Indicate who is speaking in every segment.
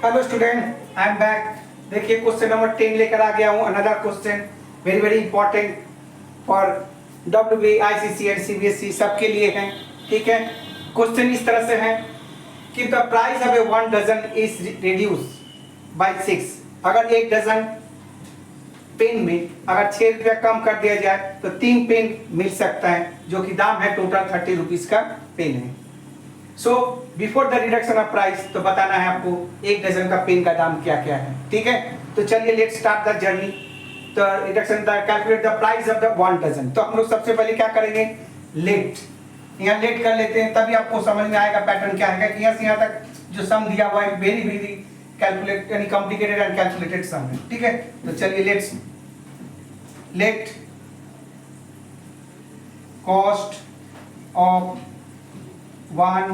Speaker 1: Hello student, I am back. देखिए question number 10 लेकर आ गया हूँ। Another question very very important for WB, ICC and CBSE सबके लिए है। ठीक है, क्वेश्चन इस तरह से है कि the price of a 1 dozen is reduce by 6। अगर एक डजन पेन में अगर 6 रुपया कम कर दिया जाए तो 3 पेन मिल सकता है, जो कि दाम है टोटल 30 रुपीज का पेन है। So before the reduction of price, तो बताना है आपको एक डजन का पेन का दाम क्या क्या है। ठीक है, तो चलिए लेट्स स्टार्ट द जर्नी। तो reduction the calculate the price of the 1 dozen. तो हम लोग सबसे पहले क्या करेंगे, लेट। यहाँ लेट कर लेते हैं, तभी आपको समझ में आएगा पैटर्न क्या है। यहाँ से यहाँ तक जो सम दिया हुआ है वेरी वेरी कैलकुलेट यानी कॉम्प्लिकेटेड एंड कैलकुलेटेड सम है। ठीक है, तो चलिए let's let cost of 1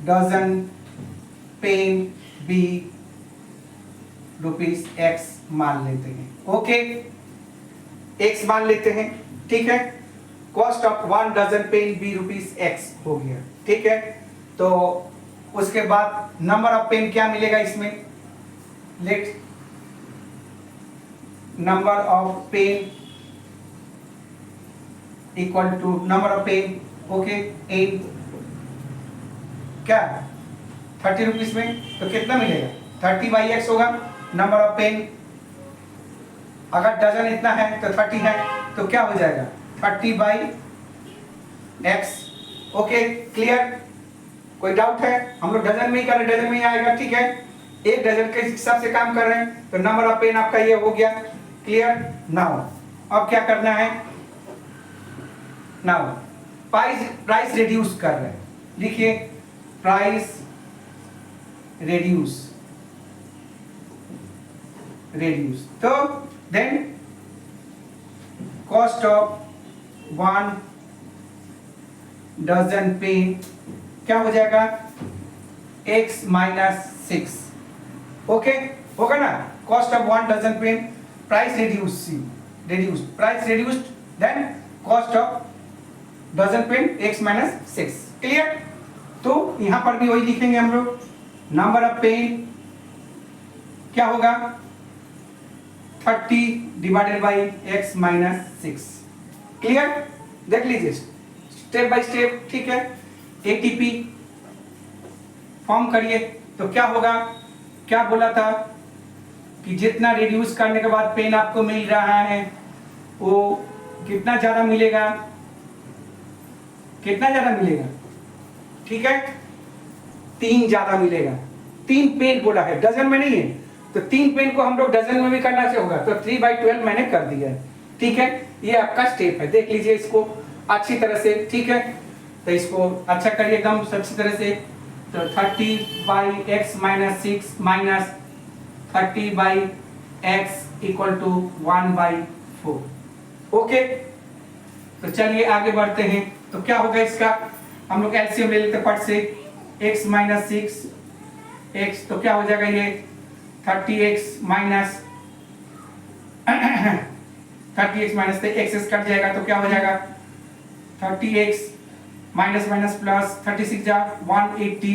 Speaker 1: dozen pen be rupees x मान लेते हैं। ओके, एक्स मान लेते हैं। ठीक है, cost of 1 dozen pen be rupees x हो गया। ठीक है, तो उसके बाद नंबर ऑफ पेन क्या मिलेगा इसमें, let number of pen equal to number of pen. Okay, इन क्या 30 रुपीज में तो कितना मिलेगा, 30 बाई एक्स होगा। नंबर ऑफ पेन अगर डजन इतना है तो 30 है, तो क्या हो जाएगा 30 बाई एक्स। Okay, clear? कोई डाउट है? हम लोग डजन में ही कर रहे, डजन में ही आएगा। ठीक है, एक डजन के हिसाब से काम कर रहे हैं, तो नंबर ऑफ पेन आपका ये हो गया। क्लियर? नाउ अब क्या करना है, नाउ प्राइस रिड्यूस कर रहे हैं। लिखिए प्राइस रिड्यूस तो then cost of 1 dozen pen क्या हो जाएगा, x माइनस 6। ओके, होगा ना, cost of 1 dozen pen, price price reduced, then cost of dozen pen x minus 6। Clear? तो यहां पर भी वही लिखेंगे हम लोग, नंबर ऑफ पेन क्या होगा 30 divided by x minus 6। Clear? देख लीजिए स्टेप बाय स्टेप। ठीक है, एटीपी फॉर्म करिए तो क्या होगा, क्या बोला था कि जितना रिड्यूस करने के बाद पेन आपको मिल रहा है वो कितना ज्यादा मिलेगा, कितना ज्यादा मिलेगा। ठीक है, 3 ज्यादा मिलेगा। 3 पेन बोला है, डजन में नहीं है, तो 3 पेन को हम लोग डजन में भी करना चाहिए होगा, तो 3/12 मैंने कर दिया है। ठीक है, ये आपका स्टेप है, देख लीजिए इसको अच्छी तरह से। ठीक है, तो इसको अच्छा करिए एकदम अच्छी तरह से। तो 30 by x minus 6 minus 30 by x equal to 1/4। Okay, तो चलिए आगे बढ़ते हैं। तो क्या होगा इसका, हम लोग एलसीएम ले लेते फट से, x माइनस 6 x, तो क्या हो जाएगा ये 30x माइनस 30x माइनस से x कट जाएगा, तो क्या हो जाएगा 30x माइनस माइनस प्लस 36 जा 180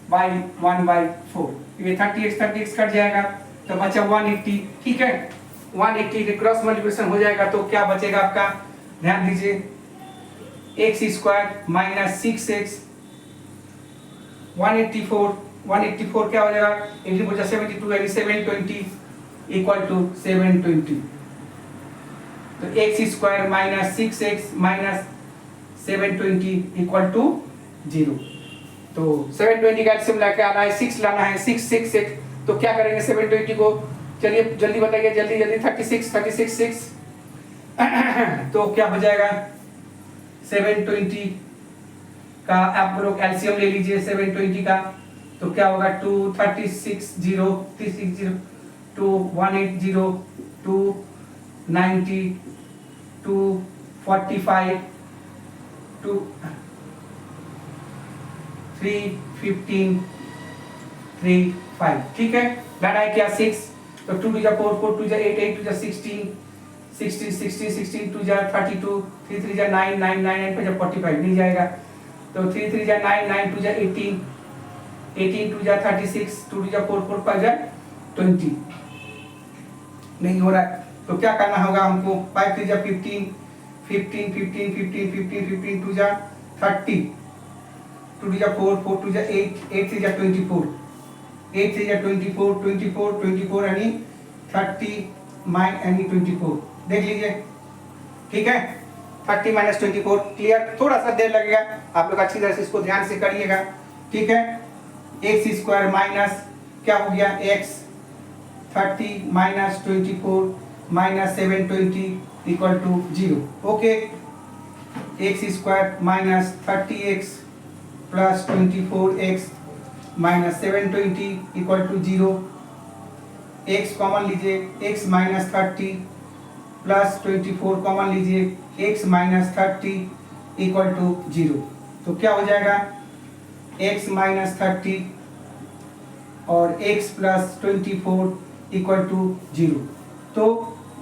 Speaker 1: बाई 1/4। ये 30x कट जाएगा तो बचा 180। ठीक है, 180 के क्रॉस मल्टीप्लिकेशन हो जाएगा तो क्या बचेगा आपका, ध्यान दीजिए, x स्क्वायर माइनस 6x 184 क्या हो जाएगा, इंटू बचा 72 यानी 720 इक्वल टू 720। तो x square minus 6x minus 720 equal to 0। तो 720 का एलसीएम लेके आना है, 6 लाना है, 6 तो क्या करेंगे 720 को, चलिए जल्दी बताइए, जल्दी 36 6 तो क्या हो जाएगा 720 का आप लोग एलसीएम ले लीजिए 720 का, तो क्या होगा 2 36 0 2 180 2 90 2 45 2 315 3 5। ठीक है, घटाए क्या 6, तो 2 टू जा 4 4 टू जा 8 8 टू जा 16 16 टू जा 32 3 3 जा 9 9 9 9 पे जा 45 नहीं जाएगा, तो 3 3 जा 9 9 टू जा 18 18 टू जा 36, 2 टू जा 4, 4 5 जा 20, नहीं हो रहा है तो क्या करना होगा हमको, 5 3 जा 15, 15 15 15 15 15 टू जा 30, 2 टू जा 4, 4 टू जा 8, 8 3 जा 24, 8 3 जा 24, 24 24 यानी 30 माइन यानी 24, देख लीजिए, ठीक है। 30 माइनस 24 क्लियर, थोड़ा सा देर लगेगा, आप लोग अच्छी तरह से इसको ध्यान से करिएगा, ठीक है। एक्स स्क्वायर माइनस क्या हो गया, x 30 minus 24 minus 720 equal to 0, okay. X square minus 30x plus 24x minus 720 equal to 0, x common लीजिए, x माइनस 30 प्लस 24 कॉमन लीजिए, x माइनस 30 इक्वल टू 0, तो क्या हो जाएगा, x माइनस 30 और x प्लस 24 इक्वल टू 0, तो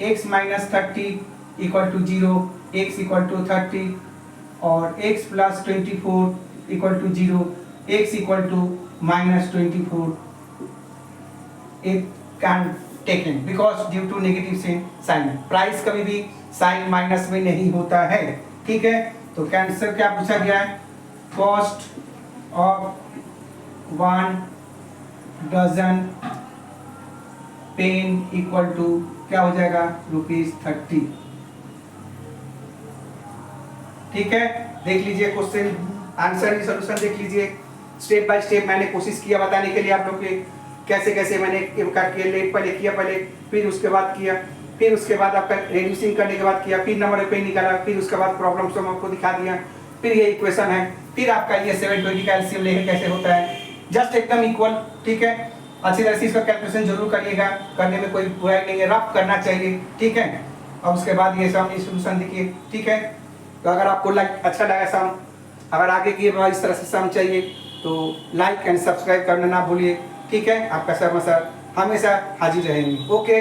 Speaker 1: x minus 30 equal to 0, x equal to 30 और x plus 24 equal to 0, x equal to minus 24, it can taken because due to negative sign, price कभी भी sign minus में नहीं होता है, ठीक है। तो कैंसर क्या पूछा गया है, cost of 1 dozen pen equal to क्या हो जाएगा, ₹30, ठीक है। देख लीजिए क्वेश्चन आंसर की सॉल्यूशन देख लीजिए, स्टेप बाय स्टेप मैंने कोशिश किया बताने के लिए आप लोग के कैसे कैसे मैंने करके लेट पहले किया, पहले फिर उसके बाद किया, फिर उसके बाद आपका रेड्यूसिंग करने के बाद किया, फिर नंबर पे निकाला, फिर उसके बाद प्रॉब्लम सम आपको दिखा दिया, फिर ये इक्वेशन है, फिर आपका ये 720 का एलसीएम लेके कैसे होता है, जस्ट एकदम इक्वल, ठीक है। अच्छी तरह से इसका कैलकुलेशन जरूर करिएगा, करने में कोई बुराई नहीं है, रफ करना चाहिए, ठीक है। और उसके बाद ये सामने सोल्यूशन देखिए, ठीक है। तो अगर आपको अच्छा लगा सम, अगर आगे की इस तरह से सम चाहिए तो लाइक एंड सब्सक्राइब करना ना भूलिए, ठीक है। आपका सर हमेशा हाजिर रहेंगे, ओके।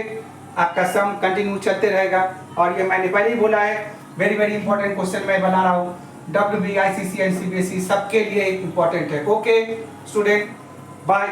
Speaker 1: आपका सम कंटिन्यू चलते रहेगा, और ये मैंने पहले ही बोला है, वेरी वेरी इंपॉर्टेंट क्वेश्चन मैं बना रहा हूँ, WBICC एंड CBSE सबके लिए इंपॉर्टेंट है, ओके स्टूडेंट, बाय।